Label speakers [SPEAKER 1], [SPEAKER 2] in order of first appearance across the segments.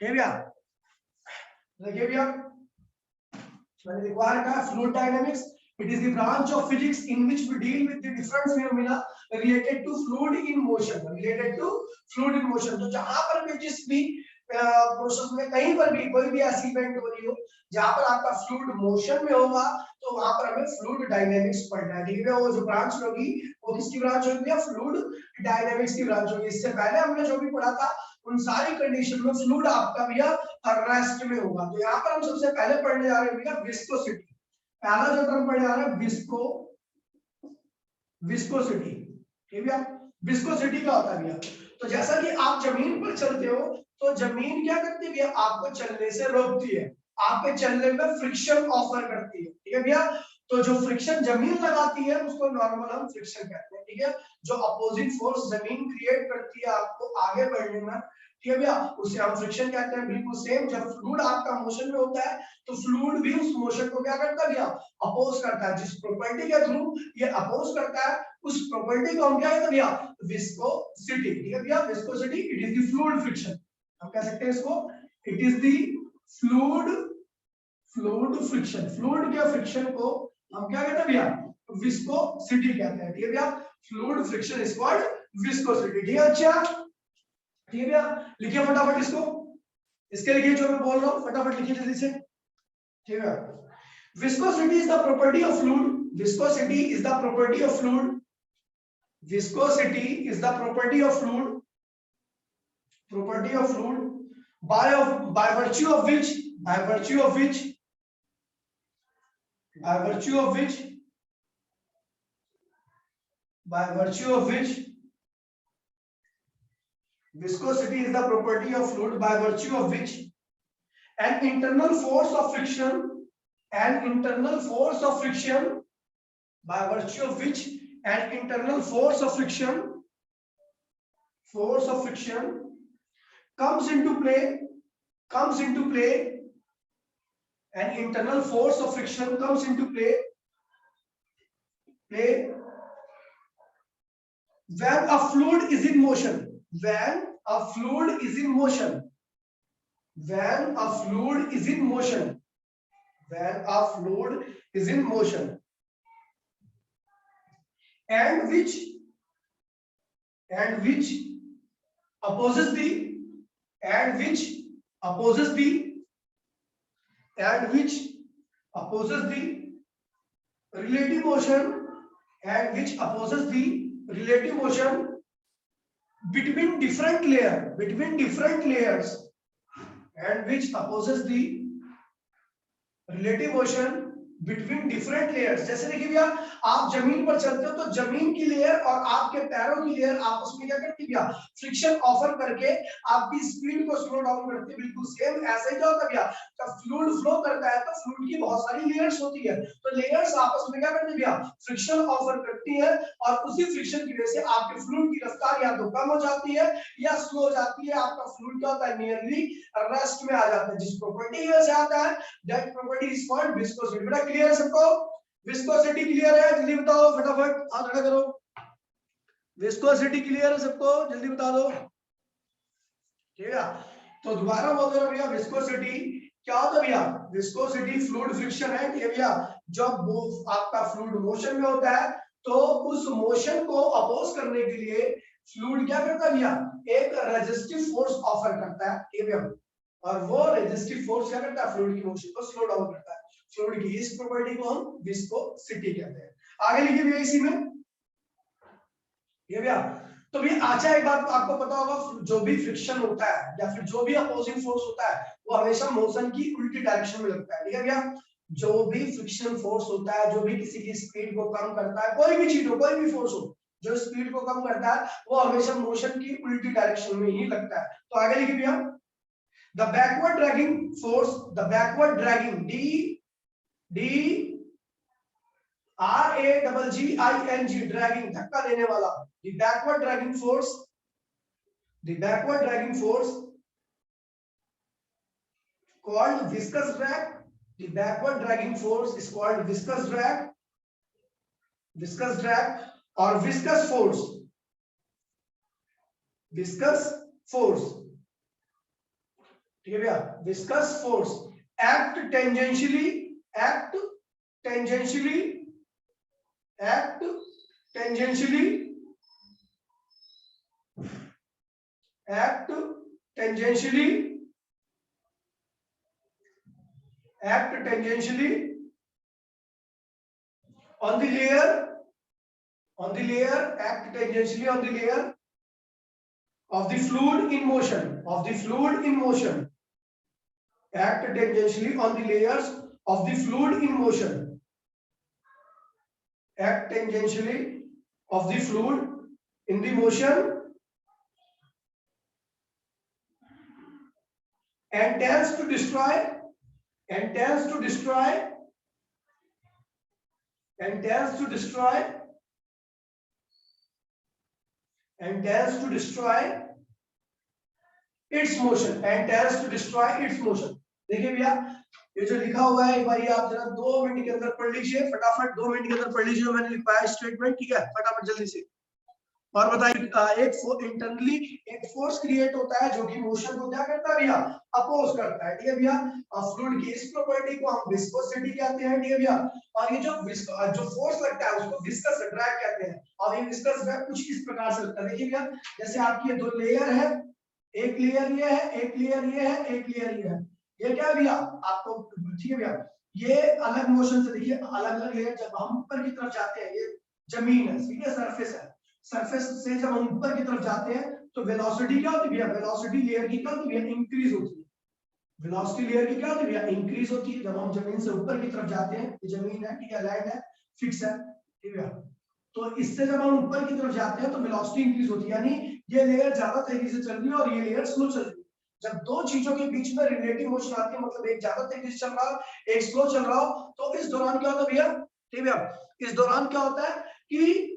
[SPEAKER 1] ये भैया देखिए भैया मैंने लिखवा रखा है fluid dynamics. It is the branch of physics in which we deal with the different phenomena related to fluid in motion. Related to fluid in motion. तो जहां पर भी जिस भी प्रोसेस में कहीं पर भी कोई भी ऐसी इवेंट हो रही हो जहां पर आपका फ्लूइड मोशन में होगा तो वहां पर हमें फ्लूइड डायनामिक्स पढ़ना है. ठीक है, वो जो ब्रांच होगी वो किसकी ब्रांच होगी? फ्लूइड डायनामिक्स की ब्रांच होगी. इससे पहले हमने जो भी पढ़ा था उन सारी कंडीशन में फ्लूइड आपका भैया रेस्ट में होगा. तो यहाँ पर हम सबसे पहले पढ़ने जा रहे हैं भैया विस्कोसिटी. पहला जो टर्म पढ़ने जा रहा है विस्कोसिटी. ठीक है, विस्कोसिटी क्या होता है भैया? तो जैसा कि आप जमीन पर चलते हो तो जमीन क्या करती है भैया? आपको चलने से रोकती है, आपके चलने में फ्रिक्शन ऑफर करती है. ठीक है भैया, तो जो फ्रिक्शन जमीन लगाती है उसको नॉर्मल हम फ्रिक्शन कहते हैं. ठीक है, जो अपोजिट फोर्स जमीन क्रिएट करती है आपको आगे बढ़ने में, ठीक है भैया, उसे हम फ्रिक्शन कहते हैं. बिल्कुल सेम जब फ्लूइड आपका मोशन में होता है तो फ्लूइड भी उस मोशन को क्या करता है भैया? अपोज करता है. जिस प्रॉपर्टी के थ्रू ये अपोज करता है उस प्रॉपर्टी को हम क्या कहते हैं भैया? विस्कोसिटी. ठीक है भैया, viscosity it is the fluid friction. हम कह सकते हैं इसको it is the fluid friction. Fluid के फ्रिक्शन को हम क्या कहते हैं भैया? विस्कोसिटी कहते हैं. ठीक है भैया, fluid friction is called viscosity. ठीक है, अच्छा ठीक है भैया, लिखिए फटाफट इसको. इसके लिखिए जो मैं बोल रहा हूं फटाफट लिखिए जल्दी से. ठीक है, viscosity is the property of fluid. Viscosity is the property of fluid. Viscosity is the property of fluid. Property of fluid by virtue of which by virtue of which by virtue of which by virtue of which viscosity is the property of fluid by virtue of which an internal force of friction by virtue of which an internal force of friction comes into play an internal force of friction comes into play when a fluid is in motion. When a fluid is in motion and which opposes the relative motion between different layers and which opposes the relative motion between different layers. जैसे देखिए भैया आप जमीन पर चलते हो तो जमीन की लेयर और आपके पैरों की लेयर आपस में क्या करती है भैया? फ्रिक्शन ऑफर करके आपकी स्पीड को स्लो डाउन करती है. बिल्कुल सेम ऐसे ही क्या होता है भैया? जब फ्लूइड फ्लो करता है तो फ्लूइड की बहुत सारी लेयर्स होती है, तो लेयर्स आपस में क्या करती है भैया? फ्रिक्शन ऑफर करती है और उसी फ्रिक्शन की वजह से आपके फ्लूइड की रफ्तार या तो कम हो जाती है या स्लो हो जाती है. आपका फ्लूइड क्या होता है? नियरली रेस्ट में आ जाता है. जिस प्रॉपर्टी की वजह से आता है that property is called viscosity. बेटा क्लियर है सबको? विस्कोसिटी क्लियर है? जल्दी बताओ फटाफट, हाथ खड़ा करो. विस्कोसिटी क्लियर है सबको? जल्दी बता दो. ठीक है, तो दोबारा बोल दे रहा भैया विस्कोसिटी क्या होता है भैया? विस्कोसिटी फ्लूइड फ्रिक्शन है. ठीक है भैया, जब वो आपका फ्लूइड मोशन में होता है तो उस मोशन को अपोज करने के लिए फ्लूइड क्या करता है भैया? एक रेजिस्टिव फोर्स ऑफर करता है. ठीक है भैया, और वो रेजिस्टिव फोर्स क्या करता है? फ्लूइड की मोशन को स्लो डाउन करता है. फ्लूइड की इस प्रॉपर्टी को हम विस्कोसिटी कहते हैं. आगे लिखिए भैया इसी में. ये भैया तो भी अच्छा एक बात आपको पता होगा, जो भी फ्रिक्शन होता है या फिर जो भी अपोजिंग फोर्स होता है वो हमेशा मोशन की उल्टी डायरेक्शन में लगता है. ठीक है भैया, जो भी फ्रिक्शन फोर्स होता है, जो भी किसी की स्पीड को कम करता है, कोई भी चीज हो, कोई भी फोर्स हो, जो स्पीड को कम करता है वो हमेशा मोशन की उल्टी डायरेक्शन में ही लगता है. तो आगे लिखिए भैया the backward dragging force, the backward dragging DRAGGING dragging, धक्का देने वाला. The backward dragging force called viscous drag. The backward dragging force is called viscous drag or viscous force. ठीक है भैया, viscous force act tangentially, act tangentially, act tangentially, act tangentially, act tangentially on the layer, on the layer, act tangentially on the layer of the fluid in motion, of the fluid in motion, act tangentially on the layers of the fluid in motion, act tangentially of the fluid in the motion and tends to destroy, and tends to destroy, and tends to destroy, and tends to destroy its motion, and tends to destroy its motion. देखिए भैया, ये जो लिखा हुआ है एक बार ये आप जरा 2 मिनट के अंदर पढ़ लीजिए, फटाफट 2 मिनट के अंदर पढ़ लीजिए जो मैंने लिखा है स्टेटमेंट, ठीक है, फटाफट जल्दी से। और बताइए, एक इंटरनली एक फोर्स क्रिएट होता है जो कि मोशन को क्या करता है भैया, अपोज करता है, ठीक है भैया। फ्लूइड की इस प्रॉपर्टी को हम विस्कोसिटी कहते हैं, ठीक है भैया। और ये जो फोर्स लगता है उसको विस्कस ड्रैग कहते हैं। और ये विस्कस ड्रैग कुछ इस प्रकार से लगता है, देखिए भैया, जैसे आपकी ये 2 लेयर है, एक लेयर ये है, एक लेयर ये है, एक लेयर ये है, ये क्या है भैया आपको, ठीक है भैया, ये अलग मोशन से, देखिए अलग अलग लेयर जब हम ऊपर की तरफ जाते हैं, ये जमीन है, ठीक है, सरफेस है, सरफेस से जब हम ऊपर की तरफ जाते हैं तो वेलोसिटी क्या होती है भैया, वेलोसिटी लेयर की क्या होती है, इंक्रीज होती है, वेलोसिटी लेयर की क्या होती है भैया, इंक्रीज होती है। जब हम जमीन से ऊपर की तरफ जाते हैं, ये जमीन है, ठीक है, लैंड है, फिक्स है, ठीक है, तो इससे जब हम ऊपर की तरफ जाते हैं तो वेलोसिटी इंक्रीज होती है, यानी ये लेयर ज्यादा तेजी से चल रही है और ये लेयर स्लो चल रही है। जब दो चीजों के बीच में रिलेटिव मोशन आती है, मतलब एक ज्यादा तेजी से चल रहा है, एक स्लो चल रहा हो, तो इस दौरान क्या होता है भैया, ठीक है भैया, इस दौरान क्या होता है कि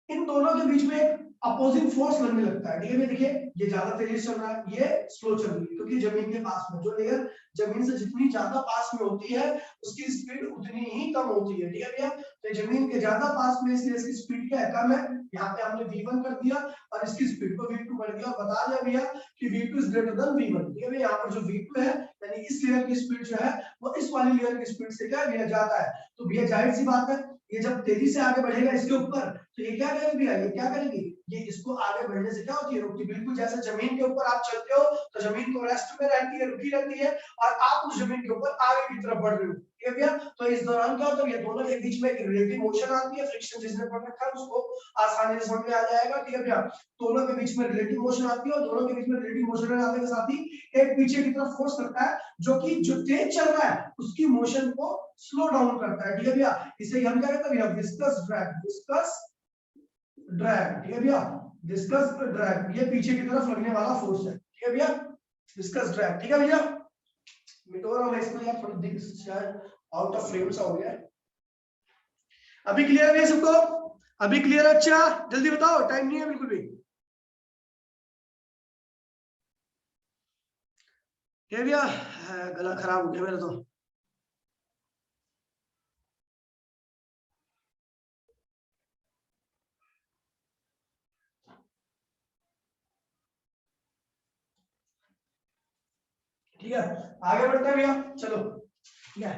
[SPEAKER 1] इन दोनों के बीच में एक अपोजिंग फोर्स लगने लगता है, ठीक है, देखिए ये ज्यादा तेजी से चल रहा है, ये स्लो चल रही है, क्योंकि जमीन के पास में जो लेयर जमीन से जितनी ज्यादा पास में होती है उसकी स्पीड उतनी ही कम होती है, ठीक है भैया। तो जमीन के ज्यादा पास में इसलिए इसकी स्पीड क्या है, कम है, यहाँ पे हमने v1 कर दिया और इसकी स्पीड को v2 कर दिया, बता दिया भैया कि v2 is greater than v1, ठीक है भैया। यहाँ पर जो v2 है यानी इस लेयर की स्पीड जो है वो इस वाली लेयर की स्पीड से क्या है भैया, ज्यादा है। तो भैया जाहिर सी बात है, ये जब तेजी से आगे बढ़ेगा इसके ऊपर, तो ये क्या करेगी भैया, ये क्या करेगी, ये इसको आगे बढ़ने से क्या होती है, रुकती। बिल्कुल जैसे जमीन के ऊपर आप चलते हो तो जमीन तो रेस्ट में रहती है, रुकी रहती है, और आप उस जमीन के ऊपर आगे की तरफ बढ़ रहे हो, ठीक है भैया। तो इस दौरान क्या होता है, ये दोनों के बीच में एक रिलेटिव मोशन आती है, फ्रिक्शन जिसने पढ़ रखा है उसको आसानी से समझ में आ जाएगा, ठीक है भैया। दोनों के बीच में रिलेटिव मोशन आती है और दोनों के बीच में रिलेटिव मोशन आने के साथ ही एक पीछे की तरफ फोर्स लगता है जो कि जो तेज चल रहा है उसकी मोशन को स्लो डाउन करता है, ठीक है भैया। इसे हम क्या कहते हैं भैया, विस्कस ड्रैग, विस्कस ड्रैग, ठीक है भैया, विस्कस ड्रैग, ये पीछे की तरफ लगने वाला फोर्स है, ठीक है भैया, विस्कस ड्रैग, ठीक है भैया। मिटो रहा हूं मैं इसको यार, थोड़ा दिख शायद आउट ऑफ फ्रेम सा हो गया है। अभी क्लियर है सबको, अभी क्लियर है? अच्छा जल्दी बताओ, टाइम नहीं है बिल्कुल भी, ठीक है भैया। गला खराब हो गया मेरा तो। ठीक है, आगे बढ़ते हैं भैया, चलो, ठीक है।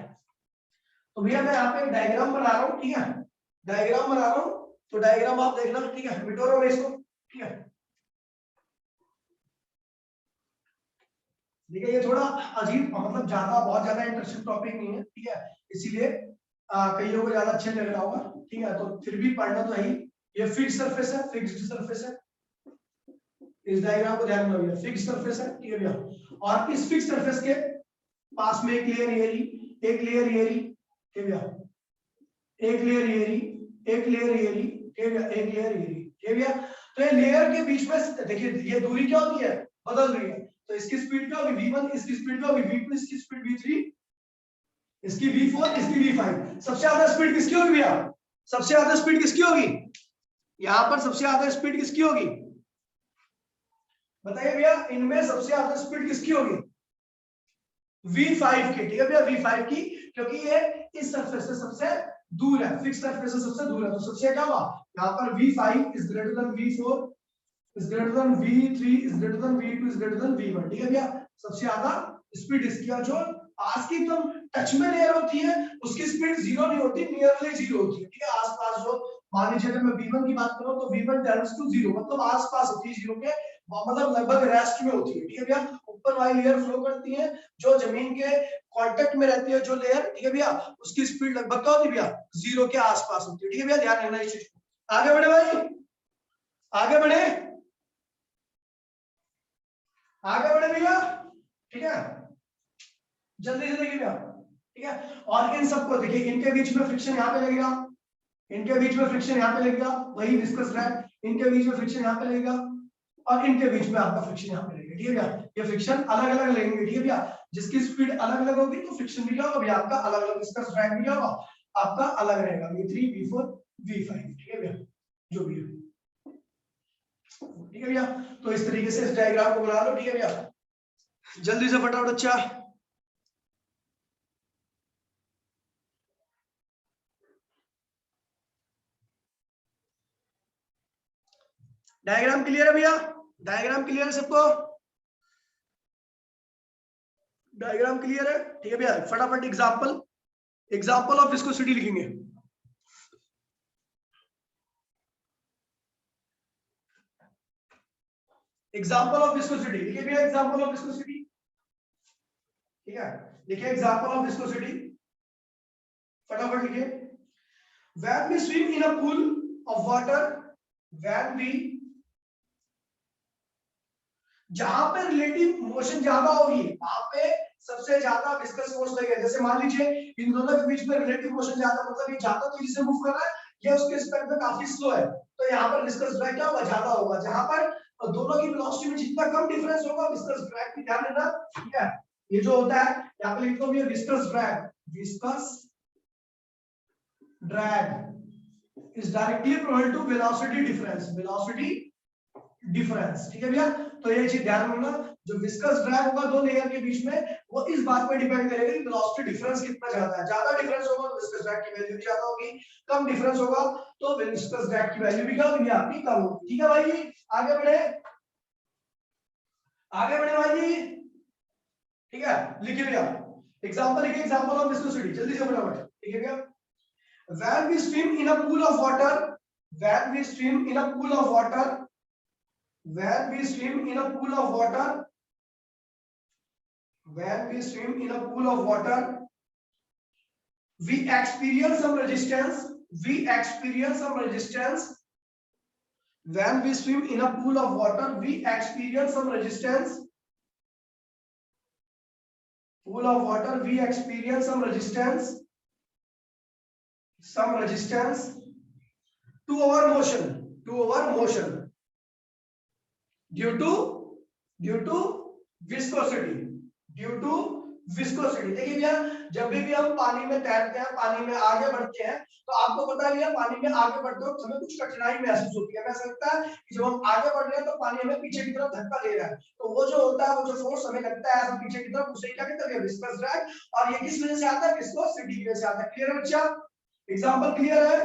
[SPEAKER 1] तो भैया मैं यहाँ पे एक डायग्राम बना रहा हूँ, ठीक है, डायग्राम बना रहा हूँ, तो डायग्राम आप देखना, ठीक है, मिटो रहा हूं इसको, ठीक है। देखिए ये थोड़ा अजीब, मतलब ज्यादा बहुत ज्यादा इंटरेस्टिंग टॉपिक नहीं है, ठीक है, इसीलिए कई लोगों को ज्यादा अच्छे लग रहा होगा, ठीक है, तो फिर भी पढ़ना तो है ही। ये फिक्स सरफेस है, फिक्स्ड सरफेस है, इस डायग्राम को ध्यान में रखिए, फिक्स सरफेस है, ठीक है भैया। और इस फिक्स सरफेस के पास में एक लेयर ये रही, एक लेयर ये रही, ठीक है भैया, एक लेयर ये रही, एक लेयर ये रही, ठीक है भैया, एक लेयर ये रही, ठीक है भैया। तो ये लेयर के बीच में देखिए ये दूरी क्या होती है, बदल रही है, तो इसकी स्पीड क्या होगी v1, इसकी स्पीड क्या होगी v2, इसकी स्पीड v3, इसकी v4, इसकी v5। सबसे ज्यादा स्पीड किसकी होगी भैया, सबसे ज्यादा स्पीड किसकी होगी, यहाँ पर सबसे ज्यादा स्पीड किसकी होगी, बताइए भैया, इनमें सबसे ज्यादा स्पीड किसकी होगी, v5 की, ठीक है भैया, v5 की, क्योंकि ये इस सरफेस से सबसे दूर है, फिक्स सरफेस से सबसे दूर है, तो सबसे क्या हुआ, यहाँ पर v5 is greater than v4 is greater than v3 is greater than v2 is greater than v1, ठीक है भैया। सबसे ज्यादा स्पीड इसकी है। जो पास की एकदम टच में लेयर होती है उसकी स्पीड जीरो नहीं होती, नियरली जीरो होती है, ठीक है। आसपास जो मान लीजिए अगर मैं v1 की बात करूं तो v1 टेंड्स टू जीरो, मतलब आसपास होती है जीरो के, मतलब लगभग रेस्ट में होती है, ठीक है भैया। ऊपर वाली लेयर फ्लो करती है, जो जमीन के कांटेक्ट में रहती है जो लेयर, ठीक है भैया, उसकी स्पीड लगभग क्या होती है भैया, जीरो के आसपास होती है, ठीक है भैया। ध्यान रखना इस चीज को। आगे बढ़े भाई, आगे बढ़े, आगे बढ़े भैया, ठीक है। जल्दी से देखिए भैया, ठीक है। और इन सबको देखिए, इनके बीच में फ्रिक्शन यहाँ पे लगेगा, इनके बीच में फ्रिक्शन यहाँ पे लगेगा, वही डिस्कस रहा है। इनके बीच में फ्रिक्शन यहाँ पे लगेगा और इनके बीच में आपका फ्रिक्शन यहाँ पे लगेगा, ठीक है भैया। ये फ्रिक्शन अलग अलग लगेंगे, ठीक है भैया। जिसकी स्पीड अलग अलग होगी तो फ्रिक्शन भी क्या होगा भैया, आपका अलग अलग, डिस्कस ड्रैग भी क्या होगा आपका अलग रहेगा, v3 v4 v5, ठीक है भैया, जो भी है, ठीक है भैया। तो इस तरीके से इस डायग्राम को बना लो, ठीक है भैया। जल्दी से फटाफट अच्छा, डायग्राम क्लियर है भैया, डायग्राम क्लियर है सबको, डायग्राम क्लियर है, ठीक है भैया। फटाफट एग्जांपल, एग्जांपल ऑफ विस्कोसिटी लिखेंगे। एग्जांपल ऑफ विस्कोसिटी लिखिए भैया, एग्जांपल ऑफ विस्कोसिटी, ठीक है। लिखिए एग्जांपल ऑफ विस्कोसिटी, फटाफट लिखिए। When we swim in a pool of water, when we, जहां पे रिलेटिव मोशन ज्यादा होगी वहां पे सबसे ज्यादा विस्कस फोर्स लगेगा। जैसे मान लीजिए इन दोनों के बीच में रिलेटिव मोशन ज्यादा, मतलब ये ज्यादा तेजी से मूव कर रहा है, ये उसके स्पीड में काफी स्लो है, तो यहाँ पर विस्कस ड्रैग क्या होगा, ज्यादा होगा। जहां पर दोनों की वेलोसिटी में जितना कम डिफरेंस होगा, विस्कस ड्रैग भी ध्यान देना, ठीक है। ये जो होता है यहाँ पे लिखो भैया viscous drag, viscous drag is directly proportional to velocity difference, velocity difference, ठीक है भैया। तो ये चीज ध्यान रखना, जो विस्कस ड्रैग होगा दो लेयर के बीच में, वो इस बात पे डिपेंड करेगा कि वेलोसिटी डिफरेंस कितना ज्यादा है। ज्यादा डिफरेंस होगा तो विस्कस ड्रैग की वैल्यू भी ज्यादा होगी, कम डिफरेंस होगा तो विस्कस ड्रैग की वैल्यू भी क्या होगी आपकी, कम होगी, ठीक है भाई जी। आगे बढ़े, आगे बढ़े भाई जी, ठीक है। लिखिए भैया एग्जांपल, लिखिए एग्जांपल ऑफ विस्कोसिटी, जल्दी से फटाफट, ठीक है भैया। when we swim in a pool of water, when we swim in a pool of water, when we swim in a pool of water, when we swim in a pool of water, we experience some resistance, we experience some resistance. When we swim in a pool of water, we experience some resistance, pool of water, we experience some resistance, some resistance to our motion, to our motion, due to viscosity, due to viscosity. देखिए भैया जब भी हम पानी में तैरते हैं, पानी में आगे बढ़ते हैं, तो आपको पता है भैया पानी में आगे बढ़ते वक्त हमें कुछ कठिनाई महसूस होती है। हमें ऐसा लगता है कि जब हम आगे बढ़ रहे हैं तो पानी हमें पीछे की तरफ धक्का दे रहा है, तो वो जो होता है, वो जो फोर्स हमें लगता है पीछे की तरफ, उसे क्या कहते हैं, विस्कस ड्रैग। और ये किस वजह से आता है, विस्कोसिटी की वजह से आता है। क्लियर है बच्चा, एग्जांपल क्लियर है,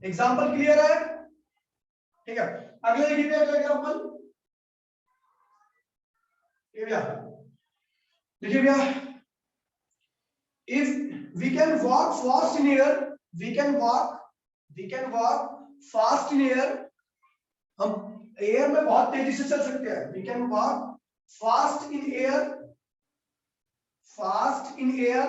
[SPEAKER 1] एग्जांपल क्लियर है, ठीक है। अगले देखिए अगला एग्जांपल, ये भैया देखिए भैया, if we can walk fast in air, we can walk fast in air, हम एयर में बहुत तेजी से चल सकते हैं, we can walk fast in air, fast in air,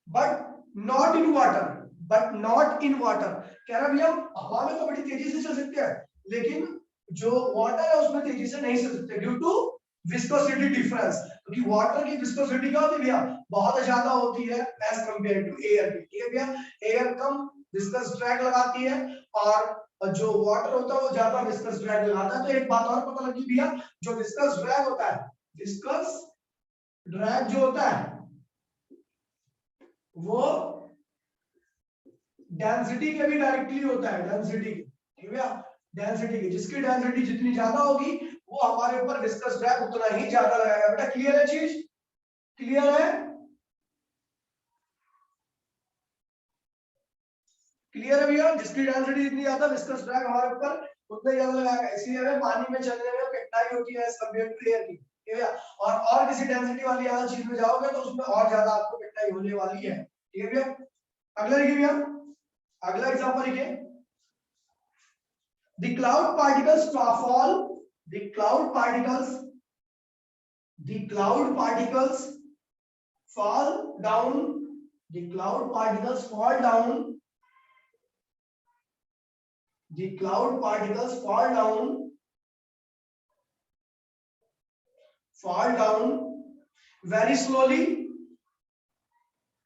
[SPEAKER 1] but not in water, but not in water। कह रहा भैया हम हवा में तो बड़ी तेजी से चल सकते हैं, लेकिन जो वाटर है उसमें तेजी से नहीं चल सकते, ड्यू टू विस्कोसिटी डिफरेंस, क्योंकि वाटर की विस्कोसिटी क्या होती है भैया, बहुत ज्यादा होती है एज कंपेयर टू एयर की, ठीक है भैया। एयर कम विस्कस ड्रैग लगाती है और जो वाटर होता है वो ज्यादा विस्कस ड्रैग लगाता है। तो एक बात और पता लगी भैया, जो विस्कस ड्रैग होता है, विस्कस ड्रैग जो होता है वो डेंसिटी के भी डायरेक्टली होता है, डेंसिटी, ठीक है भैया, डेंसिटी की, जिसकी डेंसिटी जितनी ज्यादा होगी वो हमारे ऊपर विस्कस ड्रैग उतना ही ज्यादा लगाएगा। बेटा क्लियर है चीज, क्लियर है, क्लियर है भैया, जिसकी डेंसिटी जितनी ज्यादा विस्कस ड्रैग हमारे ऊपर उतना ही ज्यादा लगाएगा। इसीलिए हमें पानी में चलने में कठिनाई होती है कंपेयर टू एयर की, ठीक है भैया। और किसी डेंसिटी वाली ज्यादा चीज में जाओगे तो उसमें और ज्यादा आपको कठिनाई होने वाली है, ठीक है भैया। अगला देखिए भैया, अगला एग्जांपल देखिए, the cloud particles fall, the cloud particles, the cloud particles fall down, the cloud particles fall down, the cloud particles fall down very slowly,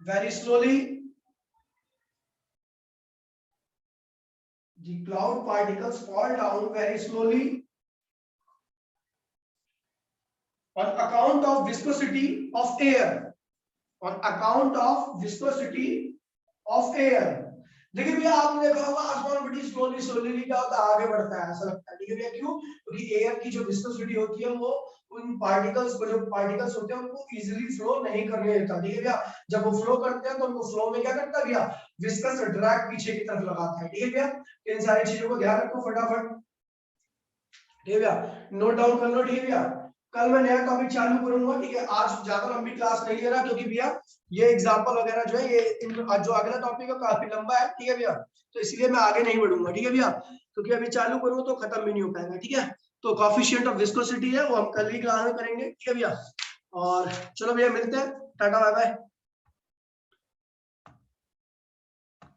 [SPEAKER 1] very slowly. The cloud particles fall down very slowly on account of viscosity of air, on account of viscosity of air. देखिए भैया आपने देखा होगा आसमान बड़ी slowly slowly क्या होता है, आगे बढ़ता है, ऐसा लगता है, ठीक है भैया। क्यों? क्योंकि एयर की जो विस्कोसिटी होती है वो उन पार्टिकल्स को, जो पार्टिकल्स होते हैं उनको इजीली फ्लो नहीं करने देता, ठीक है भैया। जब वो फ्लो करते हैं तो उनको फ्लो में क्या करता है भैया, विस्कस ड्रैग पीछे की तरफ लगाता है, ठीक है भैया। इन सारी चीजों को ध्यान रखो फटाफट, ठीक है भैया, नोट डाउन कर लो, ठीक है भैया। कल मैं नया टॉपिक चालू करूंगा, ठीक है। आज ज्यादा लंबी क्लास नहीं ले रहा क्योंकि भैया ये एग्जांपल वगैरह जो है ये जो अगला टॉपिक है काफी लंबा है, ठीक है भैया। तो इसलिए मैं आगे नहीं बढ़ूंगा, ठीक है भैया, क्योंकि अभी चालू करूंगा तो खत्म भी नहीं हो पाएगा, ठीक है। तो कोएफिशिएंट ऑफ विस्कोसिटी है वो हम कल की क्लास में करेंगे, ठीक है भैया। और चलो भैया मिलते हैं, टाटा बाय बाय।